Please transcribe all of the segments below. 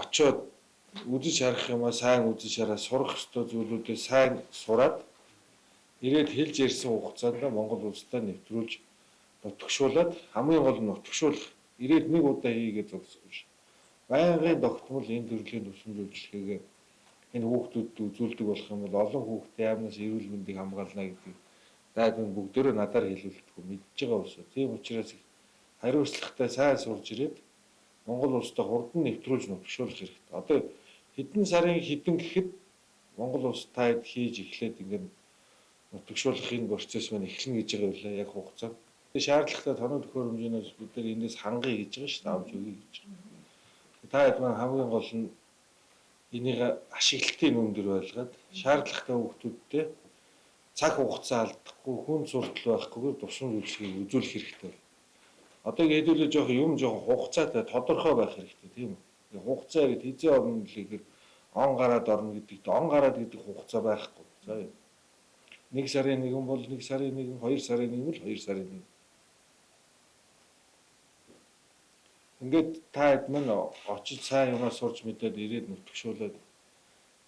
очоод үзэж харах юмаа сайн үзэж хараа сурах ёстой зүйлүүдээ сайн сураад ирээд хэлж ярьсан хугацаанд Монгол улстай нэвтрүүлж нутагшуулаад хамгийн гол нь нутагшуулах ирээд нэг удаа хийгээд зогсохгүй ш. Байнгын тогтмол энэ төрлийн тусламж үйлчилгээгээ энэ хүүхдүүдэд үзүүлдэг болох юм бол олон хүүхдийн амнаас эрүүл мэндийг хамгаална гэдэг даад нь бүгдөө надаар хэлүүлдэг мэдж байгаа ус. Тийм учраас хариуцлагатай сайн сурж ирээд Монгол улстай хурдан нэвтрүүлж нутагшуулах хэрэгтэй. Одоо хэдэн сарын хэдэн гэхэд Монгол улс таад хийж эхлээд ингээд нутагшуулах энэ процесс маань эхэлнэ гэж байгаа үлээ яг хугацаа. Тэгээ шаардлагатай тоног төхөөрөмжнөөс бид нар эндээс хангая гэж байгаа шүү дээ. Авч өгье гэж. Таад маань хамгийн гол нь энийг ашиглалтын өндөр байлгаад шаардлагатай хүүхдүүдтэй цаг хугацаа алдахгүй хүн суртал байхгүйгээр тусламж үйлчилгээг үзүүлэх хэрэгтэй. Одоо хэдүүлээ жоох хугацаатай тодорхой байх хэрэгтэй тийм үү? Хугацаа гэд хизээ орно гэхээр он гараад орно гэдэгт он гараад гэдэг хугацаа байхгүй. За 1 сарын 1 бол 1 сарын 1, 2 сарын 1 бол 2 сарын 1. Ингээд та хэд мань очиж сайн юмаа сурч мэдээд ирээд нутагшуулаад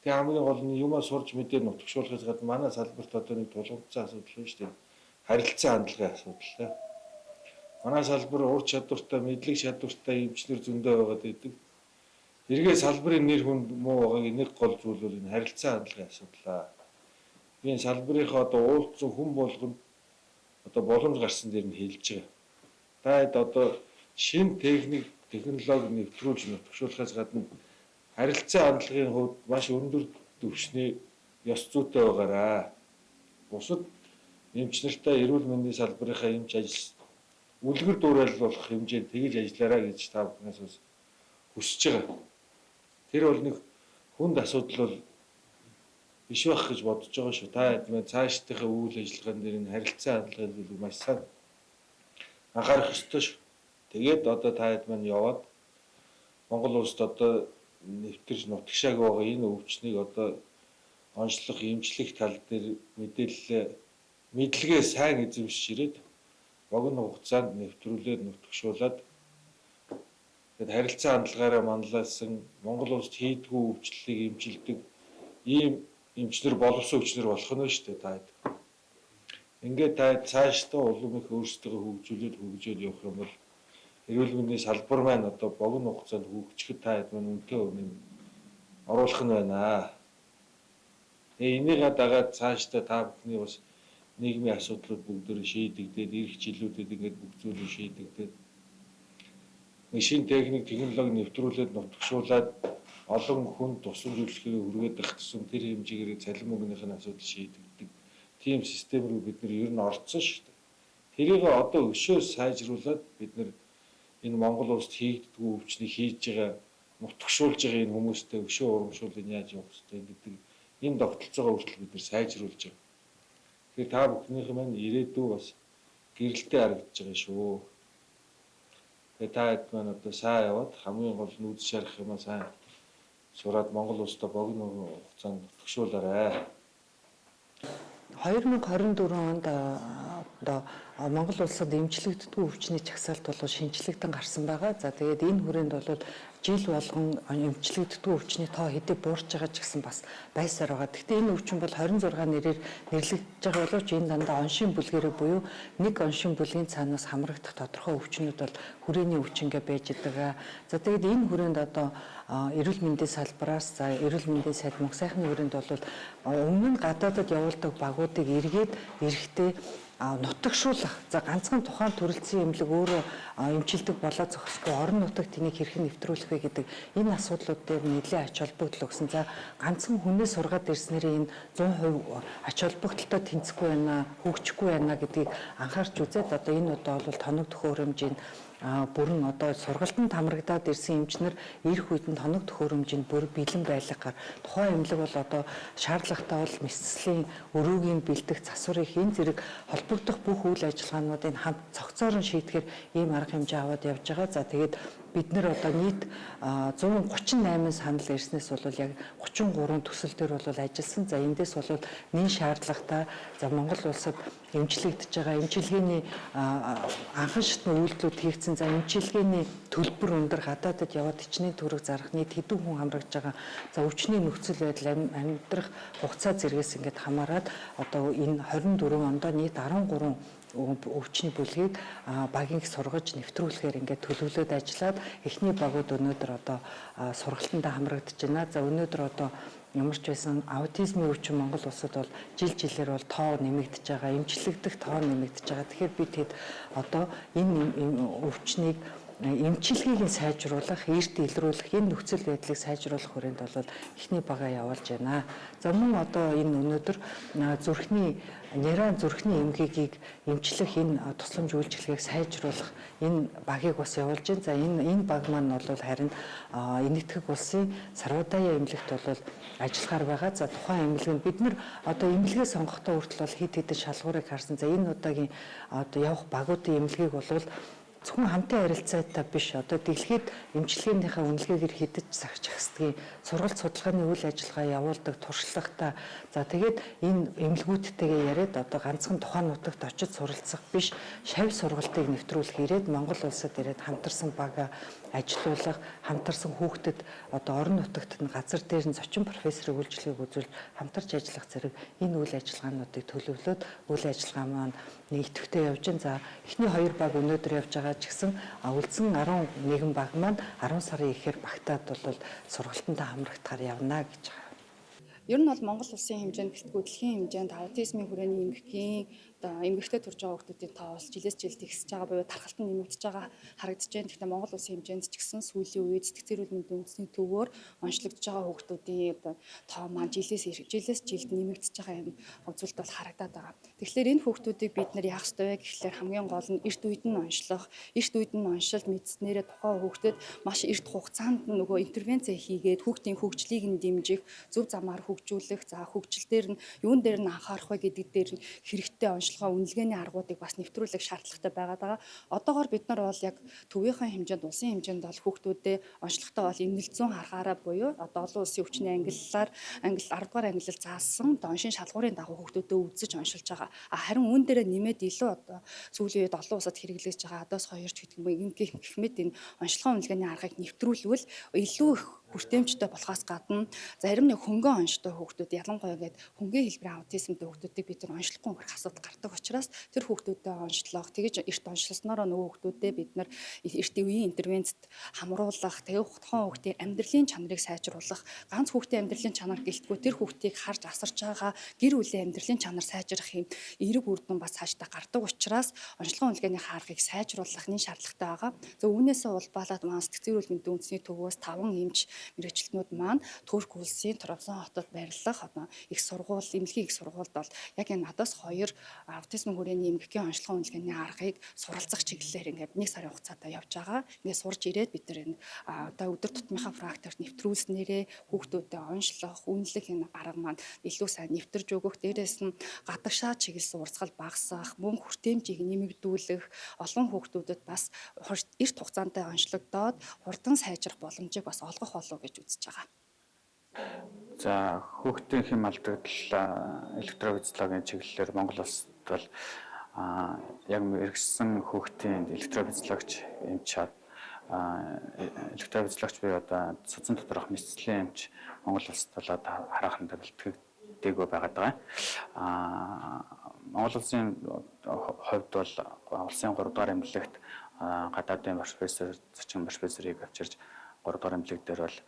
тэг хамгийн гол нь юмаа сурч мэдээд нутагшуулахаас гадна манай салбарт одоо нэг тулгуурласан асуудал байна шүү дээ. Харилцан хандлагын асуудал. Манай салбар ур чадвартай, мэдлэг чадвартай эмчнэр зөндөө байгаад байдаг. Эргээ салбарын нэр хүнд муу байгааг нэг гол зүйл бол энэ харилцан хандлагын асуудал. Энэ салбарынхаа одоо уулзсан хүн болгонд одоо боломж гарсан дээр нь хэлж байгаа. Таад одоо шинэ технологи нэвтрүүлж нутагшуулахаас гадна харилцан хандлагын хувьд маш өндөр түвшний ёс зүйтэй байгаараа. Бусад эмчнэртэй эрүүл мэндийн салбарынхаа эмч ажил үлгэр дуурайл болох хэмжээнд тэгж ажиллаарай гэж та бүхнээс хүсэж байгаа. Тэр бол нэг хүнд асуудал бол биш байх гэж бодож байгаа шүү. Та хэдмээ цаашдынхаа үйл ажиллагаан дээр энэ харилцан хандлагын зүйлийг маш сайн анхаарах ёстой шүү. Тэгээд одоо та хэдмээ яваад Монгол улсад одоо нэвтэрч нутагшааг байгаа энэ өвчнийг одоо онцлох, эмчлэх тал дээр мэдлэгээ сайн эзэмшиж ирээд богино хугацаанд нэвтрүүлээд нутагшуулаад тэгээд харилцан хандлагаараа манлайлсан Монгол улсад хийдгүү өвчлөлийг эмчилдэг ийм эмчнэр боловсон өвчнөр болох нь шүү дээ таад. Ингээд таад цаашдаа улам их өөрсдөө хөгжүүлээд явах юм бол эрүүл мэндийн салбар маань одоо богино хугацаанд хөгжихэд таад маань үнэтэй үнэм оруулах нь байна. Энийг дагаад цаашдаа та бүхний бас нийгмийн асуудлууд бүгдөө шийдэгдээд ирэх жилүүдэд ингээд бүх зүйлийг шийдэгдээд нэг шинэ технологи нэвтрүүлээд нутагшуулаад олон хүн тусламж үйлчлэгийг хүргээд байх гэсэн тэр хэмжээгээр цалин мөнгөний асуудал шийдэгдэг. Тийм систем рүү бид нар ер нь орцсон шүү дээ. Тэрийг одоо өшөө сайжруулад бид нар энэ Монгол улсад хийгддгүү өвчнийг хийж байгаа нутагшуулж байгаа энэ хүмүүстэй өшөө урамшуулын яаж явах хэрэгтэй гэдэг энэ тогтолцоогоо хүртэл бид нар сайжруулж байгаа. Тэгэхээр та бүхнийх маань ирээдүй бас гэрэлтэй харагдаж байгаа шүү. Тэгээд та хэд маань одоо сайн яваад хамгийн гол нь үзэж харах юмаа сайн сураад Монгол улстай богино хугацаанд нутагшуулаарай. 2024 онд одоо Монгол улсад эмчлэгддэггүй өвчний чагсаалт бол шинжлэгдэн гарсан байгаа. За тэгээд энэ хүрээнд бол жил болгон эмчлэгддэггүй өвчний тоо хэдий буурч байгаа ч гэсэн бас байсаар байгаа. Гэхдээ энэ өвчин бол 26 нэрээр нэрлэгдэж байгаа боловч энэ дандаа оншийн бүлгэрээ буюу нэг оншийн бүлгийн цаанаас хамрагдах тодорхой өвчнүүд бол хүрээний өвчнгээ байж байгаа. За тэгээд энэ хүрээнд одоо эрүүл мэндийн салбараас за эрүүл мэндийн сайд мөнх сайхны хүрээнд бол өмнө нь гадаадад явуулдаг багуудыг эргээд эрэхтэй нутагшуулах за ганцхан тухайн төрөлцсөн эмнэлэг өөрөө эмчилдэг болоо зохисгүй орон нутагт энийг хэрхэн нэвтрүүлэх вэ гэдэг энэ асуудлууд дээр нэлээд ач холбогдол өгсөн. За ганцхан хүнээс сургаад ирснээрээ энэ 100% ач холбогдолтой тэнцэхгүй байна, хөгжихгүй байна гэдгийг анхаарч үзээд одоо энэ удаа бол тоног төхөөрөмжийн бүрэн одоо сургалтанд хамрагдаад ирсэн эмчнэр ирэх үед нь тоног төхөөрөмжинд бүр бэлэн байлгаар тухайн эмнэлэг бол одоо шаардлагатай бол мэсцлийн өрөөгийн бэлдэх засварыг энэ зэрэг холбогдох бүх үйл ажиллагаануудыг хамт цогцоор нь шийдэхээр ийм арга хэмжээ аваад явж байгаа. За тэгээд бид нэр одоо нийт 138 санал ирснээс бол яг 33 төсөл төр бол ажилласан. За эндээс бол нэн шаардлагатай за Монгол улсад эмчилэгдэж байгаа эмчилгээний анхан шатны үйлдэлүүд хийгдсэн. За эмчилгээний төлбөр өндөр гадаадад яваад хичнээн төгрөг зарах нийт хэдэн хүн хамрагдж байгаа. За өвчний нөхцөл байдал амьдрах хугацаа зэрэгс ингээд хамаарат одоо энэ 24 онд нийт 13 өвчний бүлгийг багийг сургаж нэвтрүүлэхээр ингээд төлөвлөд ажиллаад эхний багууд өнөөдөр одоо сургалтандаа хамрагдаж байна. За өнөөдөр одоо ямар ч байсан аутизмын өвчин Монгол улсад бол жилээр бол тоо нэмэгдэж байгаа, эмчлэгдэх тоо нэмэгдэж байгаа. Тэгэхээр бид хэд одоо энэ өвчнийг эмчилгээг нь сайжруулах, эрт илрүүлэх, энэ нөхцөл байдлыг сайжруулах хүрээнд бол эхний багаа явуулж байна. За мөн одоо энэ өнөөдөр нейрон зүрхний эмгэгийг эмчлэх энэ тусламж үйлчилгээг сайжруулах энэ багийг бас явуулж байна. За энэ баг маань бол харин энэтхэг улсын Сарвадая эмнэлэгт бол ажиллахаар байгаа. За тухайн эмнэлэг нь бид нар одоо эмнэлгээ сонгохдоо хүртэл бол хэд хэдэн шалгуурыг харсан. За энэ удаагийн одоо явах багуудын эмнэлгийг бол зөвхөн хамтын харилцаатай биш одоо дэлхийд эмчилгээнийхээ үнэлгээгээр хідэж загчхсдгийн сургалт судалгааны үйл ажиллагаа явуулдаг туршлагатай. За тэгээд энэ эмнэлгүүдтэйгээ яриад одоо ганцхан тухайн нутагт очиж суралцах биш шавь сургалтыг нэвтрүүлэх ирээд Монгол улсад ирээд хамтарсан бага ажилуулах, хамтарсан хүүхдэд одоо орон нутагт нь газар дээр нь зочин профессорыг үйлчлэгийг үзүүлж хамтарч ажиллах зэрэг энэ үйл ажиллагаануудыг төлөвлөөд үйл ажиллагаа маань идэвхтэй явж байна. За эхний 2 баг өнөөдөр явж байгаа ч гэсэн үлдсэн 11 баг маань 10 сарын ихээр багтаад бол сургалтандаа хамрагдахаар явна гэж байгаа. Ер нь бол Монгол улсын хэмжээнд гэлтгүй дэлхийн хэмжээнд аутизмын хүрээний эмгэггийн одоо эмгэгтэй төрж байгаа хүмүүсийн тоо бол жилээс жилд ихсэж байгаа буюу тархалт нь нэмэгдэж байгаа харагдаж байна. Гэхдээ Монгол улсын хэмжээнд ч гэсэн сүүлийн үед сэтгцэн эрүүл мэндийн үндэсний төвөөр онцлогдож байгаа хүмүүсийн одоо тоо маань жилээс жилд нэмэгдэж байгаа юм үзүүлэлт бол харагдаад байгаа. Тэгэхээр энэ хүмүүсийг бид нар яах ёстой вэ гэхлээр хамгийн гол нь эрт үед нь онцлох, эрт үед нь оншилт мэдснээрээ тухайн хүмүүсд маш эрт хугацаанд нөгөө интервенц хийгээд хүүхдийн хөгжлийг нь дэмжих, зөв замаар хөгжүүлэх, за хөгжил дээр нь юун дээр нь анхаарах вэ гэдэг дээр нь хэрэгтэй онцлогоо үнэлгээний аргуудыг бас нэвтрүүлэх шаардлагатай байгаад байгаа. Одоогоор бид нар бол яг төвийнхээ хэмжээнд, улсын хэмжээнд бол хүүхдүүдэд онцлогтой бол эмнэлзүүн харахаараа буюу одоо олон улсын өвчний ангиллаар 10 дугаар ангиллал заасан оншин шалгуурын дагуу хүүхдүүдэд үзэж оншилж байгаа. Харин үүн дээрээ нэмээд илүү одоо сүүлийн үед олон улсад хэрэглэж байгаа адаас 2 ч гэдэг юм гэх мэт энэ онцлогоо үнэлгээний аргыг нэвтрүүлвэл илүү их хүртээмжтэй болохоос гадна зарим нэг хөнгөн онцтой хүүхдүүд ялангуяа гээд хөнгөн хэлбэрийн аутизмтай хүүхдүүдийг бид нар онцлохгүй өнгөрөх асуудал гардаг учраас тэр хүүхдүүдэд онцлох тэгэж эрт онцлоснороо нөгөө хүүхдүүдэд бид нар эрт үеийн интервенцэд хамруулах тэгээ тухайн хүүхдийн амьдралын чанарыг сайжруулах ганц хүүхдийн амьдралын чанар гэлтгүй тэр хүүхдийг харж асарч байгаа гэр бүлийн амьдралын чанар сайжрах юм эерэг үр дүн бас цаашдаа гардаг учраас онцлогоо үнэлгээний хааргыг сайжруулах нь шаардлагатай байгаа. За үүнээсээ улбалаад маань сэтгцэн эрүүл мэндийн үндэсний төвөөс 5 эмч мэргэжилтнүүд маань Турк улсын Трабзон хотод байрлах одоо их сургууль, эмнэлгийн их сургуульд бол яг энэ надаас 2 аутизм хүрээний эмгэггийн онцлогоо үнэлгээний аргыг суралцах чиглэлээр ингээд 1 сарын хугацаатай явж байгаа. Ингээд сурж ирээд бид нар энэ одоо өдөр тутмынхаа практикт нэвтрүүлснээрээ хүүхдүүдэд онцлох, үнэлэх энэ арга маань илүү сайн нэвтэрж өгөх, дээрээс нь гадагшаа чиглэсэн урсгал багасгах, мөн хүртээмжийг нэмэгдүүлэх, олон хүүхдүүдэд бас эрт хугацаантай онцлогдоод хурдан сайжрах боломжийг бас олгох болов гэж үзэж байгаа. За хүүхдийн хэм алдагдал электровизологийн чиглэлээр Монгол улсад бол яг мэрэгсэн хүүхдийн электровизологч эмч электровизологч буюу одоо цуцан доторх мэдслийн эмч Монгол улсад болоод хараахан бэлтгэдэг байгаад байгаа. Монгол улсын хувьд бол улсын 3 дугаар эмнэлэгт гадаадын профессор, зочин профессорыг авчирч 3 дугаар эмнэлэг дээр бол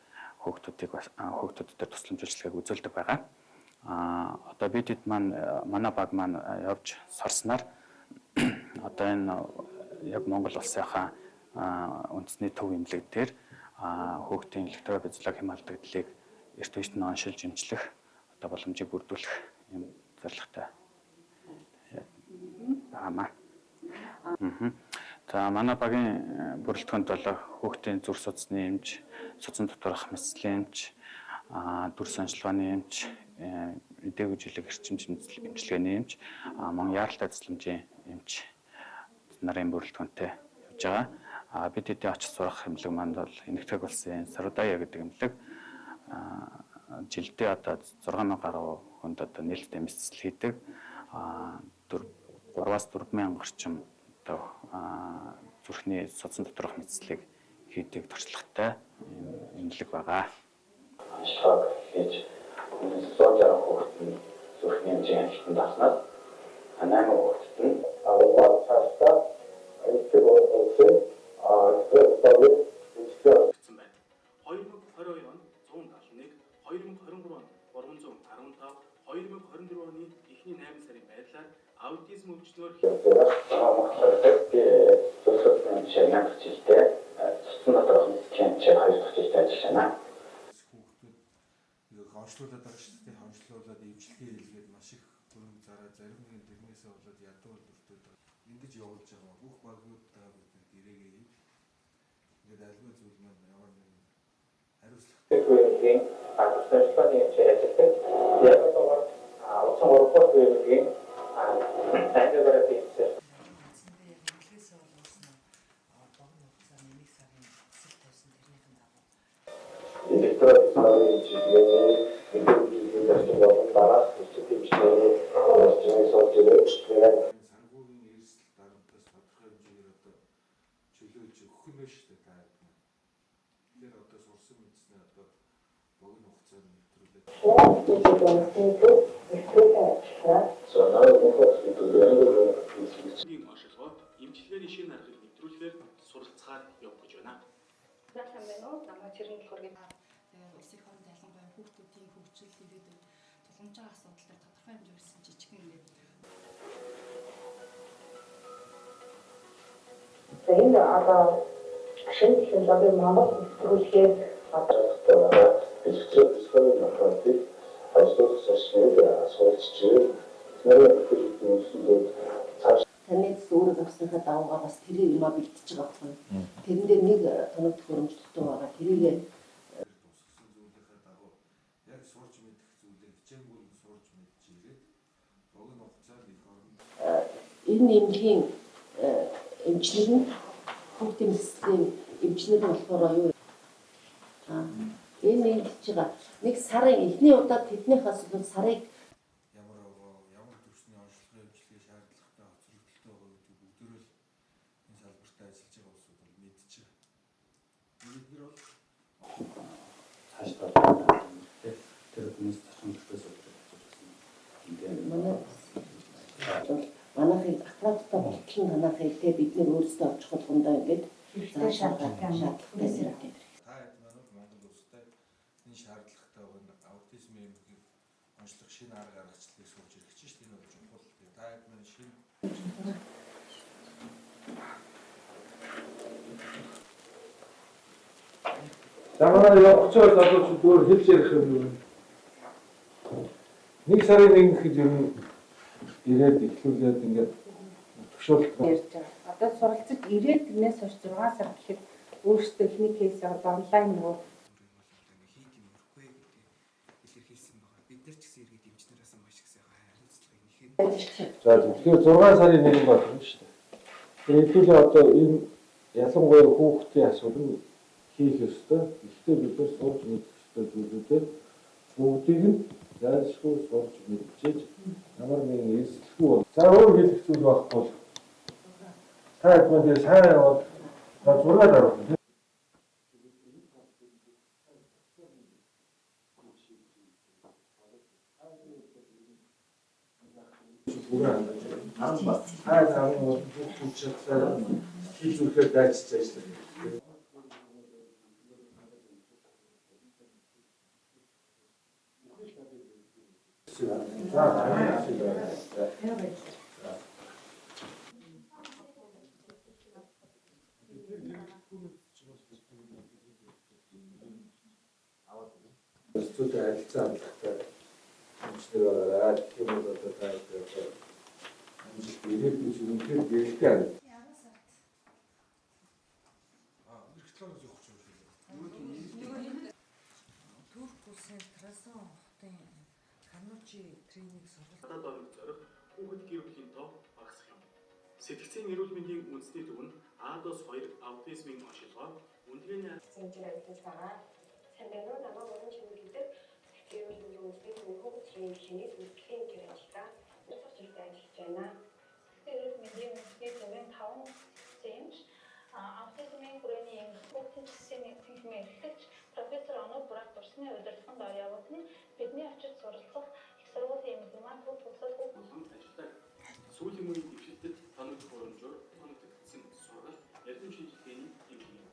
хүүхдүүдэд тусламж үйлчилгээг үзүүлдэг байгаа. Одоо бид маань манай баг маань явж сорсноор одоо энэ яг Монгол улсынхаа үндэсний төв эмнэлэг дээр хүүхдийн электровизологи хэм алдагдлыг эрт үеийн нь оншилж эмчлэх одоо боломжийг бүрдүүлэх юм зорилготой байна. За манай багийн бүрэлдэхүүнд бол хүүхдийн зүрх судасны эмч, цуцан доторх мэдслийн эмч, дүр сонжилгооны эмч, эдээгүй жилиг эрчимч эмчилгээний эмч, мөн яаралтай тусламжийн эмч нарын бүрэлдэхүүнтэй явж байгаа. бид хэдийн очиж сурах эмнэлэг манд бол Энэтхэг улсын Сарудая гэдэг эмнэлэг жилдээ одоо 6,000 гаруй хүнд одоо нээлттэй мэдцэл хийдэг. 3-аас 4,000 орчим одоо зүрхний судсан доторх мэдцлийг хийдэг туршлагатай эмнэлэг байгаа. Ашиг хийж 160 хүүхэд зүрхний хэмжээ хяналтанд авснаас 8 хүүхэд нь аваад цаашдаа Энэтхэг улсын гэсэн байна. 2022 онд 171, 2023 онд 315, 2024 оны эхний 8 сарын байдлаар аутизм өвчнөөр жилдээ цуцсан доторх мэдцлийн хэмжээ 2 дахь жилдээ ажиллаж байна. Хүүхдүүд онцлуулаад байгаа шүү дээ. Онцлуулаад эмчилгээ хийлгээд маш их хөрөнгө зараа зарим нэг тэрнээсээ болоод ядуу өртөөд ингэж явуулж байгаа. Бүх багуудаа бүгд гэрээгээ ингээд альва зүйл маань ямар нэг хариуцлага. Түүнийгийн асуусны хэмжээ яг одоо 3 үеийн ангиараа хийсэн. Электродисплей чиглэлээр мэдээллийн зарчмыг дараад системчлэрээ зарчмыг суулж ирээд санхүүгийн эрсдэл дарамтаас тодорхой хэмжээгээр одоо чөлөөж өгөх нь шүү дээ та хэд. Тэгэхээр одоо сурсан мэдснээ одоо богино хугацаанд нэвтрүүлээд оншилгоо эмчилгээний шинэ аргыг нэвтрүүлэхээр суралцахаар явах гэж байна. Заалан байна уу? Намайг тэр нь болохоор улсын хооронд ялангуяа хүүхдүүдийн хөгжил ирээдүйд тулгамж байгаа асуудал дээр тодорхой хэмжээгээр жижигхэн ингээд энэ одоо шинэ технологи Монгол нэвтрүүлэхээр одоо электродисплей аппаратыг ажлуулах шашныг суралцж таны зүгээр авсныхаа даваагаар бас тэр юм бэлтэж байгаа байхгүй. Тэрэн дээр нэг тоног төхөөрөмж дутуу байгаа. Тэрийг тусгсан зүйлийнхээ дагуу яг сурж мэдэх зүйлээ хичээнгүйл сурж мэдж ирээд богино хугацаанд их орно. энэ эмнэлгийн эмчлэг нь хүүхдийн мэсгийн эмчлэг болохоор юу энэ ингэж байгаа. Нэг сарын эхний удаад тэднийхээс бол сарыг ямар төвчний онцлогын эмчилгээ шаардлагатай хоцрогдолтой байгаа гэдэг бүгдөө л энэ салбартаа ажиллаж байгаа улсууд бол мэдж байгаа. Эдгээр бол Цаашдаа тэр хүмүүс зарчим төрөөс манайхыг аппараттай болтол нь манайхыг те бид нэр өөрсдөө авчих болгондоо ингээд шаардлагатай гэдэг. та хэд манайд Монгол улстай энэ шаардлагатай байгаа аутизмын эмнэлгийг онцлох шинэ арга аргачлалыг сурч ирэх чинь шүү дээ. Энэ бол чухал. Та хэд маань шинэ Замаар явах ч залууч зүгээр хэлж ярих юм. Нэг сарын нэг хэд юм ирээд эхлүүлээд ингээд төвшөлт ярьж байгаа. Одоо суралцж ирээд тэрнээс хойш 6 сар гэхэд өөрсдөө ихний кейс онлайн нөгөө хийх юм өрөхгүй гэдэг илэрхийлсэн байгаа. Бид нар ч гэсэн иргэд эмчнээс маш их сайхан хариуцлага нэхээ. За тэгэхээр 6 сарын 1 болно шүү дээ. Тэгээд хэдүүлээ одоо энэ ялангуяа хүүхдийн асуудал хийх ёстой. Гэхдээ бид нар сурч мэдэх ёстой зүйлүүдээ бүгдийг нь зайлшгүй сурч мэдчихэж ямар нэгэн эрсдэлгүй бол. За өөр хэлэх зүйл байхгүй. Та хэд мөн сайн яваад зургаад авах. Хаа хүүхдүүд хийх дайчж ажиллах. Зөвхөн харилцаа амттай юмшиг байгаа. Тийм бол одоо тайлбар амжилт ирээдүйн үнэхээр гэрэлтэй байна. Турк улсын Трабзон хотын Канучи тренинг сургалт Надад зорих хүүхэд гэр бүлийн тоо багасгах юм. Сэтгцийн эрүүл мэндийн үндэсний төв нь ADOS 2 аутизмын онцлогоо үнэлгээний хэмжээр ажиллаж байгаа. Санденуу намаа мөрөн чимэглэдэг сэтгэл үйлдвэрлэлийн хөгжлийн шинээс үйлдвэрлэлийн гэр ажиллагаа усах зүйлтэй ажиллаж байна. Сэтгэл мэдрэмж мэдээ төвийн 5 системч аутизмын хүрээний хөгжлийн системийн техникийн эрхлэгч профессор Оног Бурак дурсны удирдлагын доор явуулсан бидний очиж суралцах их сургуулийн эмнэлгийн төв тусалж ажилладаг. Сүүлийн үеийн дэвшилтэд тоног хөрөмжөөр тоногдсон сургалт ярдәм шинжилгээний эмнэлэг.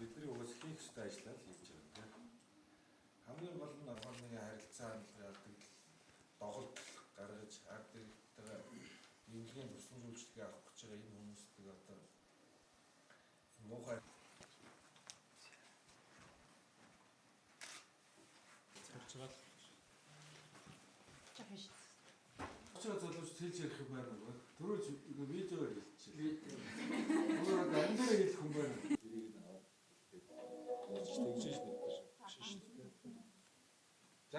Бидний угаас хийх ёстой ажлаа л хийж байгаа тийм. Хамгийн гол нь орны харилцаа хандлагыг доголд гаргаж ард иргэдтэйгээ эмнэлгийн тусламж үйлчилгээ авах гэж байгаа энэ хүмүүсийг одоо муухай царчгаад чаа залууч хэлж ярих юм байна уу? Түрүү видеоор хэлчих. Өөрөө амьдаар хэлэх юм байна.